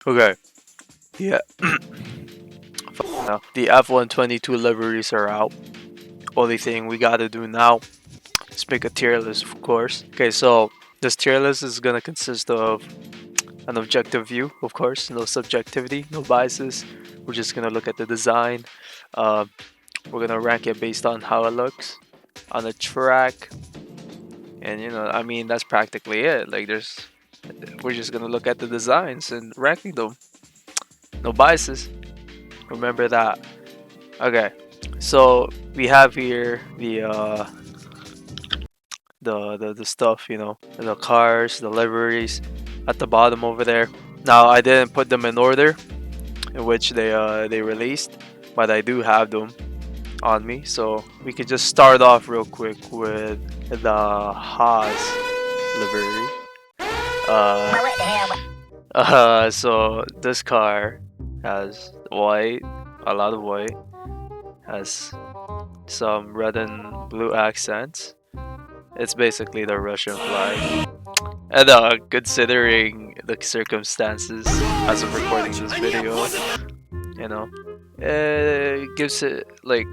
Okay. Yeah. Now, the F122 liveries are out. Only thing we gotta do now is make a tier list, of course. Okay, so this tier list is gonna consist of an objective view, of course, no subjectivity, no biases. We're just gonna look at the design. Uh, we're gonna rank it based on how it looks on the track, and I mean, that's practically it. Like, we're just gonna look at the designs and ranking them. No biases. Remember that. Okay, so we have here the stuff, the cars, the liveries at the bottom over there. Now I didn't put them in order in which they released, but I do have them on me, so we could just start off real quick with the Haas Livery. So this car has white, a lot of white, has some red and blue accents. It's basically the Russian flag. And considering the circumstances as of recording this video, you know, it gives it like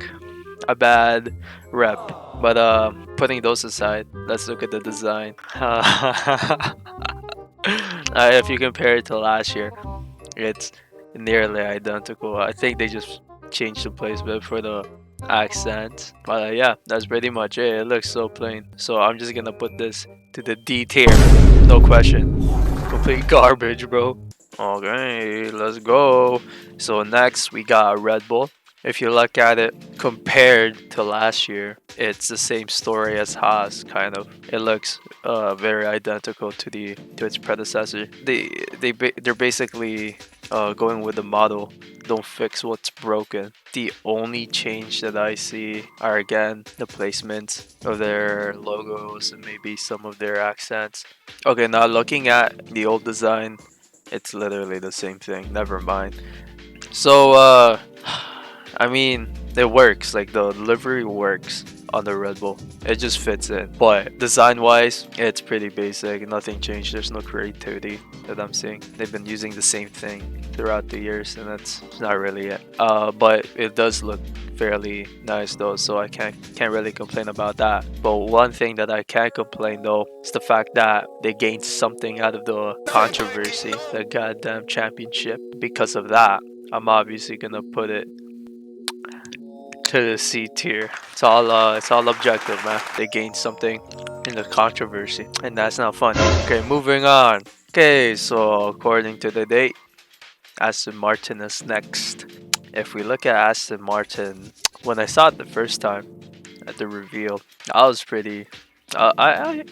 a bad rep. But putting those aside, let's look at the design. If you compare it to last year, it's nearly identical. I think they just changed the placement for the accent. But yeah, that's pretty much it. It looks so plain. So I'm just gonna put this to the D tier. No question. Complete garbage, bro. Okay, let's go. So next we got Red Bull. If you look at it compared to last year, it's the same story as Haas, kind of. It looks very identical to its predecessor. They're basically going with the model. Don't fix what's broken. The only change that I see are again the placements of their logos and maybe some of their accents. Okay, now looking at the old design, it's literally the same thing. Never mind. So, I mean, it works. Like the livery works on the Red Bull. It just fits in. But design-wise, it's pretty basic. Nothing changed. There's no creativity that I'm seeing. They've been using the same thing throughout the years, and that's not really it. But it does look fairly nice though, so I can't really complain about that. But one thing that I can complain though is the fact that they gained something out of the controversy, the goddamn championship. Because of that, I'm obviously gonna put it to the C tier. It's all objective, man. They gained something in the controversy, and that's not fun. Okay, moving on. Okay, so according to the date, Aston Martin is next. If we look at Aston Martin, when I saw it the first time at the reveal, I was pretty. I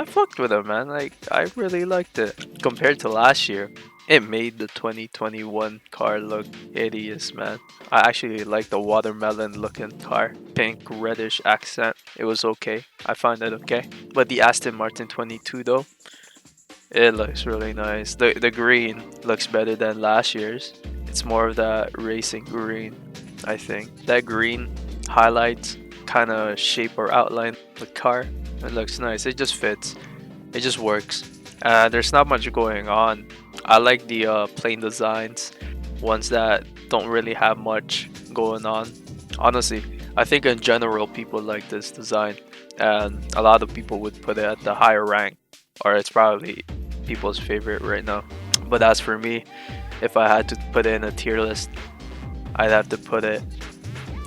fucked with it, man. Like I really liked it compared to last year. It made the 2021 car look hideous, man. I actually like the watermelon looking car. Pink reddish accent. It was okay. I found it okay. But the Aston Martin 22 though, it looks really nice. The green looks better than last year's. It's more of that racing green, I think. That green highlights kind of shape or outline the car. It looks nice. It just fits. It just works. There's not much going on. I like the plain designs, ones that don't really have much going on. Honestly, I think in general people like this design, and a lot of people would put it at the higher rank, or it's probably people's favorite right now. But as for me, if I had to put it in a tier list, I'd have to put it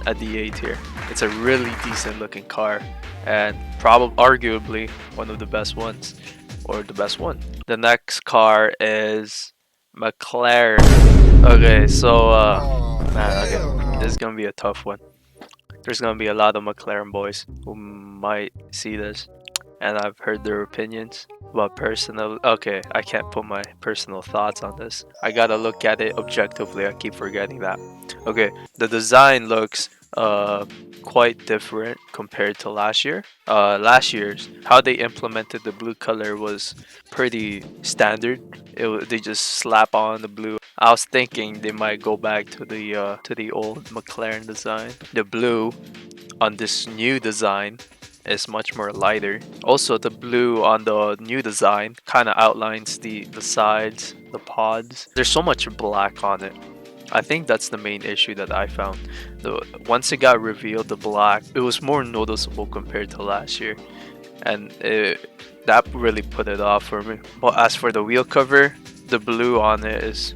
at the A tier. It's a really decent looking car, and probably arguably one of the best ones, or the best one. The next car is McLaren. Okay, so man, okay, this is gonna be a tough one. There's gonna be a lot of McLaren boys who might see this, and I've heard their opinions. But personal, okay, I can't put my personal thoughts on this. I gotta look at it objectively. I keep forgetting that. Okay, the design looks quite different compared to last year. Last year's how they implemented the blue color was pretty standard. They just slap on the blue. I was thinking they might go back to the old McLaren design. The blue on this new design is much more lighter. Also, the blue on the new design kind of outlines the sides, the pods. There's so much black on it. I think that's the main issue that I found. Once it got revealed, the black, it was more noticeable compared to last year, and that really put it off for me. But as for the wheel cover, the blue on it is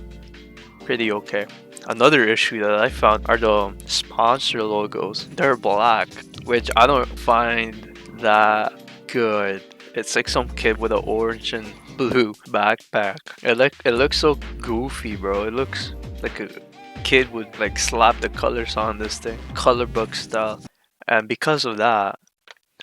pretty okay. Another issue that I found are the sponsor logos. They're black, which I don't find that good. It's like some kid with an orange and blue backpack. It looks so goofy, bro. It looks like a kid would like slap the colors on this thing, color book style. And because of that,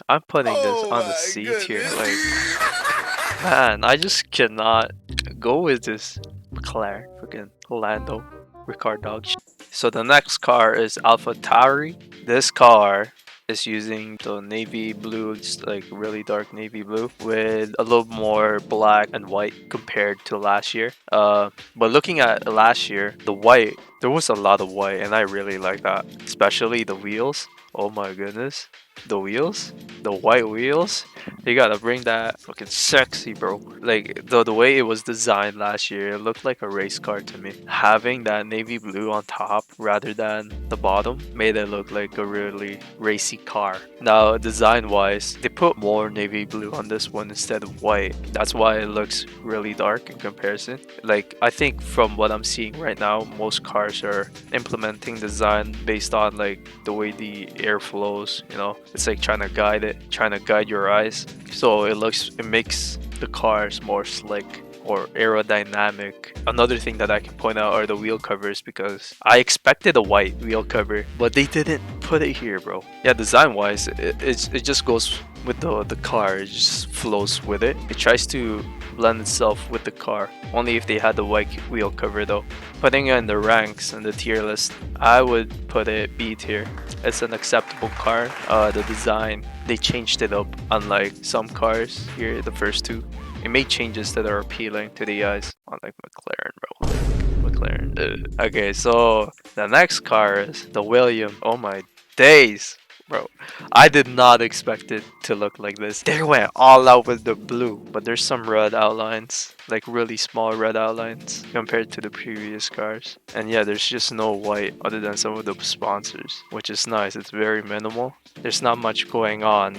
I'm putting this on the C tier. Like, man, I just cannot go with this McLaren, freaking Lando, Ricard dog. So the next car is AlphaTauri. This car is using the navy blue, it's like really dark navy blue with a little more black and white compared to last year. But looking at last year, the white, there was a lot of white, and I really like that, especially the wheels. Oh my goodness, the wheels, the white wheels. You gotta bring that fucking sexy, bro. Like the way it was designed last year, it looked like a race car to me. Having that navy blue on top rather than the bottom made it look like a really racy car. Now, design wise, they put more navy blue on this one instead of white. That's why it looks really dark in comparison. Like, I think from what I'm seeing right now, most cars are implementing design based on like the way the air flows, you know. It's like trying to guide it, trying to guide your eyes. So it makes the cars more slick or aerodynamic. Another thing that I can point out are the wheel covers, because I expected a white wheel cover, but they didn't put it here, bro. Yeah, design wise, it just goes with the car. It just flows with it. It tries to blend itself with the car. Only if they had the white wheel cover though. Putting it in the ranks and the tier list, I would put it B tier. It's an acceptable car. The design, they changed it up, unlike some cars here, the first two. It made changes that are appealing to the eyes, unlike McLaren, bro. McLaren. Okay, so the next car is the William. Oh my days, bro. I did not expect it to look like this. They went all out with the blue, but there's some red outlines, like really small red outlines compared to the previous cars. And yeah, there's just no white other than some of the sponsors, which is nice. It's very minimal. There's not much going on.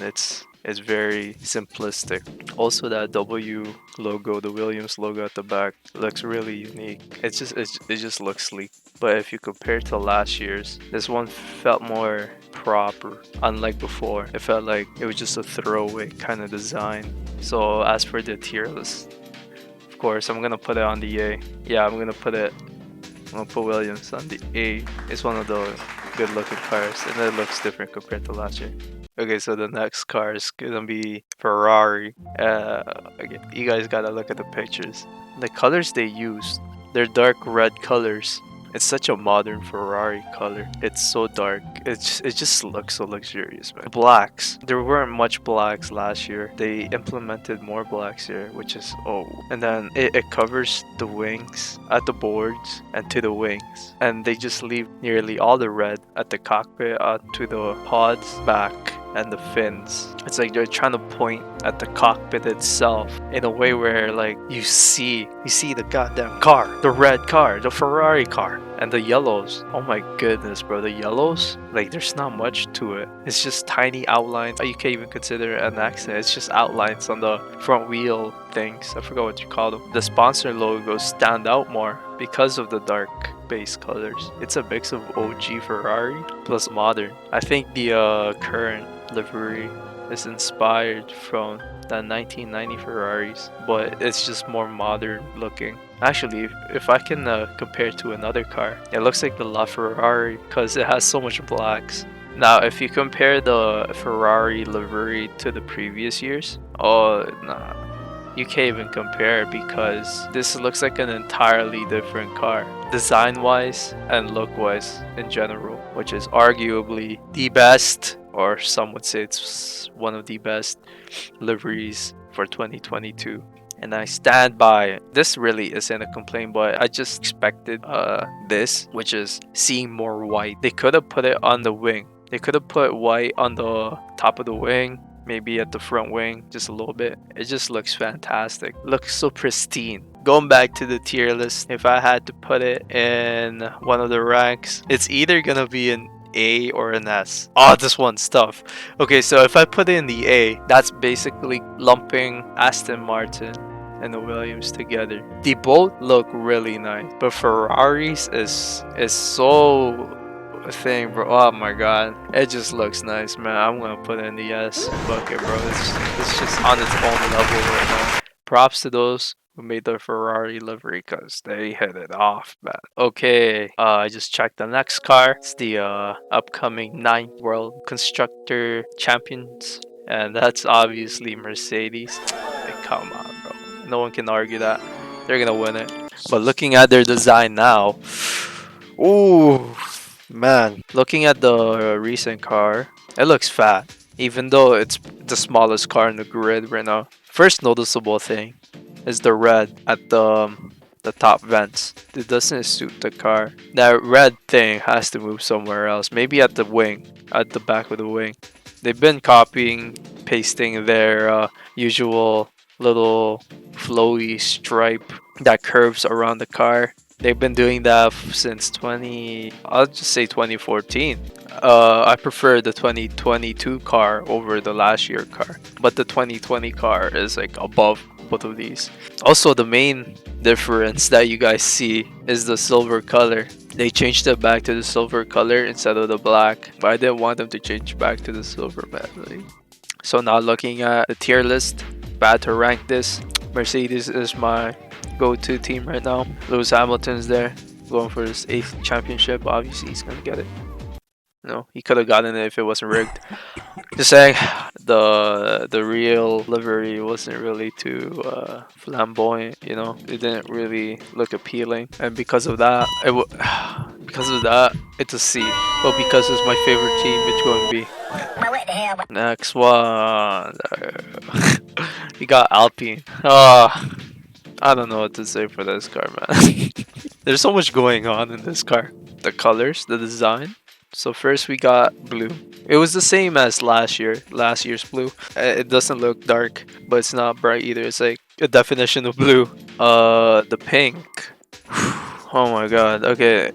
It's very simplistic. Also, that W logo, the Williams logo at the back, looks really unique. It just looks sleek. But if you compare to last year's, this one felt more proper. Unlike before, it felt like it was just a throwaway kind of design. So as for the tier list, of course, I'm gonna put it on the A. Yeah, I'm gonna put Williams on the A. It's one of the good looking cars, and it looks different compared to last year. Okay, so the next car is gonna be Ferrari. Again, you guys gotta look at the pictures. The colors they used, they're dark red colors. It's such a modern Ferrari color. It's so dark. It just looks so luxurious, man. Blacks. There weren't much blacks last year. They implemented more blacks here, which is and then it covers the wings at the boards and to the wings. And they just leave nearly all the red at the cockpit to the pods back and the fins. It's like they're trying to point at the cockpit itself in a way where like you see the goddamn car, the red car, the Ferrari car, and the yellows. Oh my goodness, bro, the yellows, like there's not much to it. It's just tiny outlines. You can't even consider it an accent. It's just outlines on the front wheel things. I forgot what you call them. The sponsor logos stand out more because of the dark base colors. It's a mix of OG Ferrari plus modern. I think the current livery is inspired from the 1990 Ferraris, but it's just more modern looking. Actually, if I can compare to another car, it looks like the LaFerrari because it has so much blacks. Now, if you compare the Ferrari livery to the previous years, oh nah, you can't even compare because this looks like an entirely different car, design-wise and look-wise in general, which is arguably the best, or some would say it's one of the best liveries for 2022. And I stand by it. This really isn't a complaint, but I just expected this, which is seeing more white. They could have put it on the wing. They could have put white on the top of the wing, maybe at the front wing just a little bit. It just looks fantastic. Looks so pristine. Going back to the tier list, if I had to put it in one of the ranks, it's either gonna be an A or an S. Oh, this one's tough. Okay, so if I put it in the A, that's basically lumping Aston Martin and the Williams together. They both look really nice, but Ferraris is so a thing, bro. Oh my god, it just looks nice, man. I'm gonna put it in the S bucket, bro. It's just on its own level right now. Props to those who made the Ferrari livery, because they hit it off, man. Okay, I just checked the next car. It's the upcoming 9th World Constructor Champions, and that's obviously Mercedes. Like, come on, bro. No one can argue that. They're gonna win it. But looking at their design now, ooh, man. Looking at the recent car, it looks fat, even though it's the smallest car in the grid right now. First noticeable thing is the red at the top vents. It doesn't suit the car. That red thing has to move somewhere else. Maybe at the wing, at the back of the wing. They've been copying, pasting their usual little flowy stripe that curves around the car. They've been doing that since I'll just say 2014. I prefer the 2022 car over the last year car, but the 2020 car is like above both of these. Also, the main difference that you guys see is the silver color. They changed it back to the silver color instead of the black, but I didn't want them to change back to the silver, man. So now looking at the tier list, bad to rank this. Mercedes is my go-to team right now. Lewis Hamilton's there, going for his 8th championship. Obviously, he's gonna get it. No, he could have gotten it if it wasn't rigged. Just saying, the real livery wasn't really too flamboyant. You know, it didn't really look appealing, and because of that, it's a C. But because it's my favorite team, it's going B. Next one, we got Alpine. I don't know what to say for this car, man. There's so much going on in this car. The colors, the design. So first we got blue. It was the same as last year's blue. It doesn't look dark, but it's not bright either. It's like a definition of blue. The pink. Oh my god. Okay,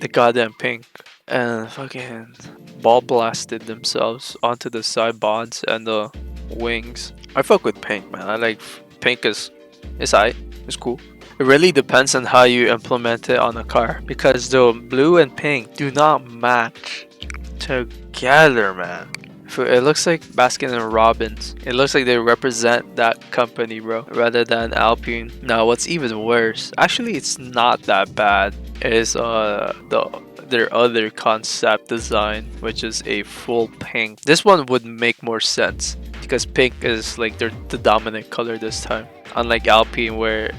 the goddamn pink. And fucking ball blasted themselves onto the side bonds and the wings. I fuck with pink, man. I like pink. It's aight. It's cool. It really depends on how you implement it on a car, because the blue and pink do not match together, man. It looks like Baskin and Robbins. It looks like they represent that company, bro, rather than Alpine. Now, what's even worse, actually, it's not that bad, is their other concept design, which is a full pink. This one would make more sense because pink is like the dominant color this time, unlike Alpine where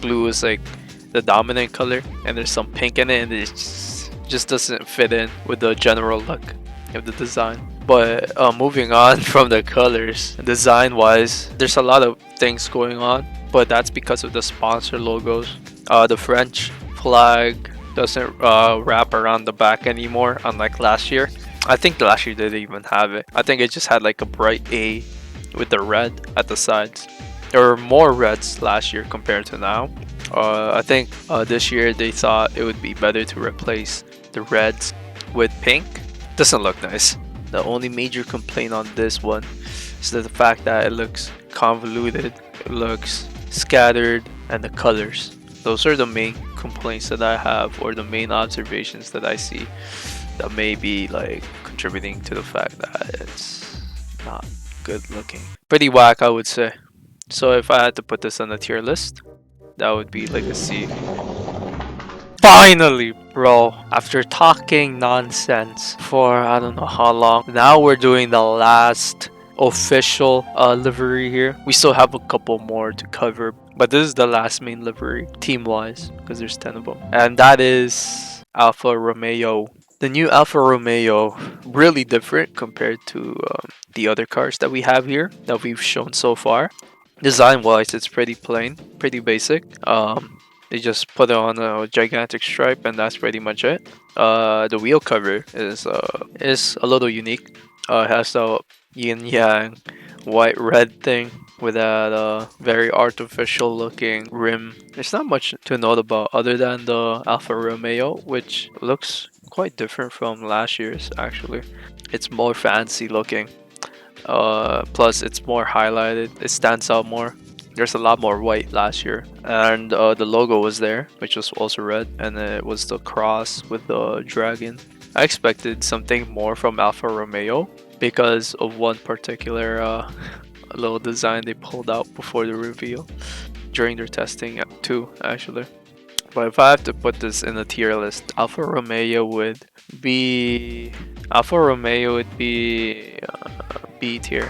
blue is like the dominant color and there's some pink in it, and it just doesn't fit in with the general look of the design. But moving on from the colors, design wise, there's a lot of things going on, but that's because of the sponsor logos. The French flag doesn't wrap around the back anymore, unlike last year. I think last year they didn't even have it. I think it just had like a bright A with the red at the sides. There were more reds last year compared to now. I think this year they thought it would be better to replace the reds with pink. Doesn't look nice. The only major complaint on this one is the fact that it looks convoluted, it looks scattered, and the colors. Those are the main complaints that I have, or the main observations that I see that may be like contributing to the fact that it's not good looking. Pretty whack, I would say. So if I had to put this on the tier list, that would be like a C. Finally, bro, after talking nonsense for I don't know how long, now we're doing the last official livery here. We still have a couple more to cover, but this is the last main livery team wise, because there's 10 of them, and that is Alfa Romeo. The new Alfa Romeo, really different compared to the other cars that we have here that we've shown so far. Design wise, it's pretty plain, pretty basic. They just put it on a gigantic stripe, and that's pretty much it. The wheel cover is a little unique. It has the yin yang white red thing with that very artificial looking rim. There's not much to note about other than the Alfa Romeo, which looks quite different from last year's actually. It's more fancy looking. Plus it's more highlighted. It stands out more. There's a lot more white last year, and the logo was there, which was also red, and it was the cross with the dragon. I expected something more from Alfa Romeo because of one particular little design they pulled out before the reveal during their testing too, actually. But if I have to put this in a tier list, Alfa Romeo would be B tier.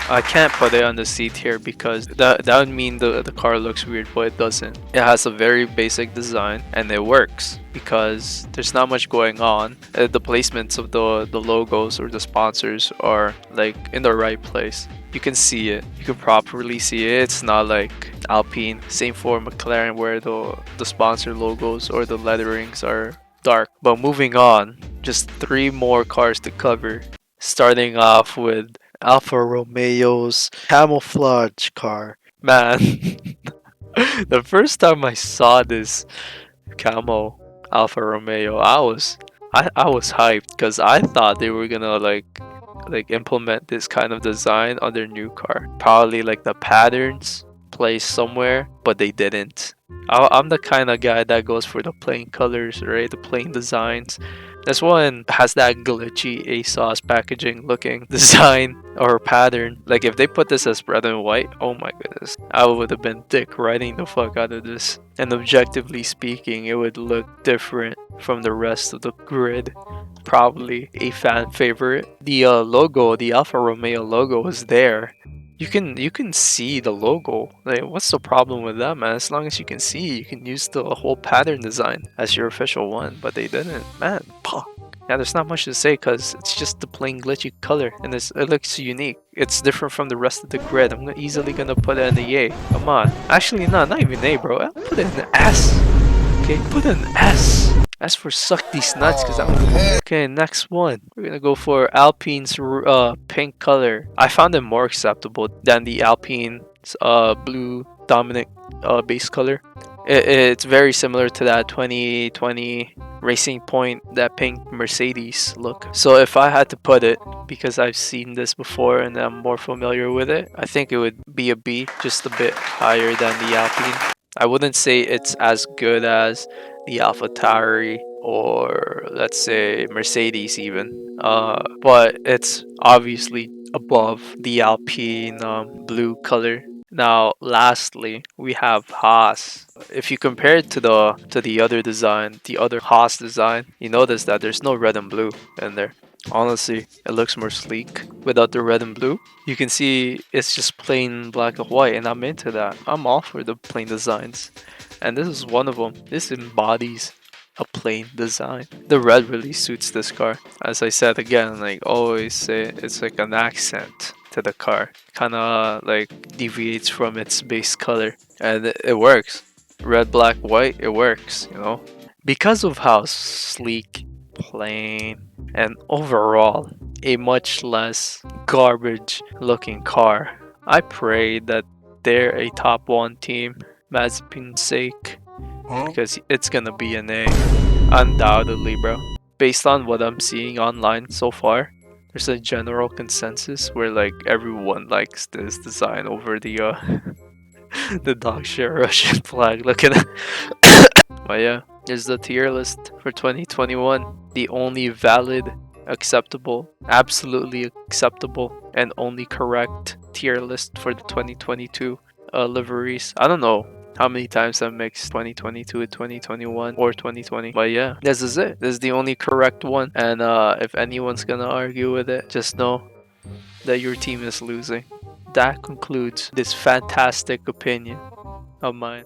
I can't put it on the C tier because that would mean the car looks weird, but it doesn't. It has a very basic design and it works because there's not much going on. The placements of the logos or the sponsors are like in the right place. You can see it. You can properly see it. It's not like Alpine. Same for McLaren where the sponsor logos or the letterings are dark. But moving on, just 3 more cars to cover. Starting off with Alfa Romeo's camouflage car. Man, the first time I saw this camo Alfa Romeo, I was hyped because I thought they were gonna like implement this kind of design on their new car. Probably like the patterns placed somewhere, but they didn't. I'm the kind of guy that goes for the plain colors, right? The plain designs. This one has that glitchy ASOS packaging looking design or pattern. Like if they put this as red and white, oh my goodness. I would have been dick riding the fuck out of this. And objectively speaking, it would look different from the rest of the grid. Probably a fan favorite. The logo, the Alfa Romeo logo is there. You can see the logo. Like, what's the problem with that, man? As long as you can see, you can use the whole pattern design as your official one. But they didn't, man. Fuck. Yeah, there's not much to say because it's just the plain glitchy color and it looks unique. It's different from the rest of the grid. I'm easily gonna put it in the A. Come on. Actually, no, not even A, bro. I'll put it in the S. Okay, put it in the S. As for suck these nuts, because I'm okay. Next one, we're gonna go for Alpine's pink color. I found it more acceptable than the Alpine's blue dominant base color. It's very similar to that 2020 Racing Point, that pink Mercedes look. So if I had to put it, because I've seen this before and I'm more familiar with it, I think it would be a B, just a bit higher than the Alpine. I wouldn't say it's as good as the AlphaTauri or let's say Mercedes even, but it's obviously above the Alpine blue color. Now, lastly, we have Haas. If you compare it to the other design, the other Haas design, you notice that there's no red and blue in there. Honestly, it looks more sleek without the red and blue. You can see it's just plain black and white, and I'm into that. I'm all for the plain designs, and this is one of them. This embodies a plain design. The red really suits this car. As I said again, like always say, it's like an accent to the car. Kind of like deviates from its base color, and it works. Red, black, white, it works, you know. Because of how sleek, plain, and overall a much less garbage looking car, I pray that they're a top 1 team, Mazepin's sake, because it's gonna be an A, undoubtedly, bro. Based on what I'm seeing online so far, there's a general consensus where like everyone likes this design over the the dog shit Russian flag. Look at that. But yeah, here's the tier list for 2021. The only valid, acceptable, absolutely acceptable, and only correct tier list for the 2022 liveries. I don't know how many times I mixed 2022 with 2021 or 2020, but yeah, this is it. This is the only correct one, and if anyone's gonna argue with it, just know that your team is losing. That concludes this fantastic opinion of mine.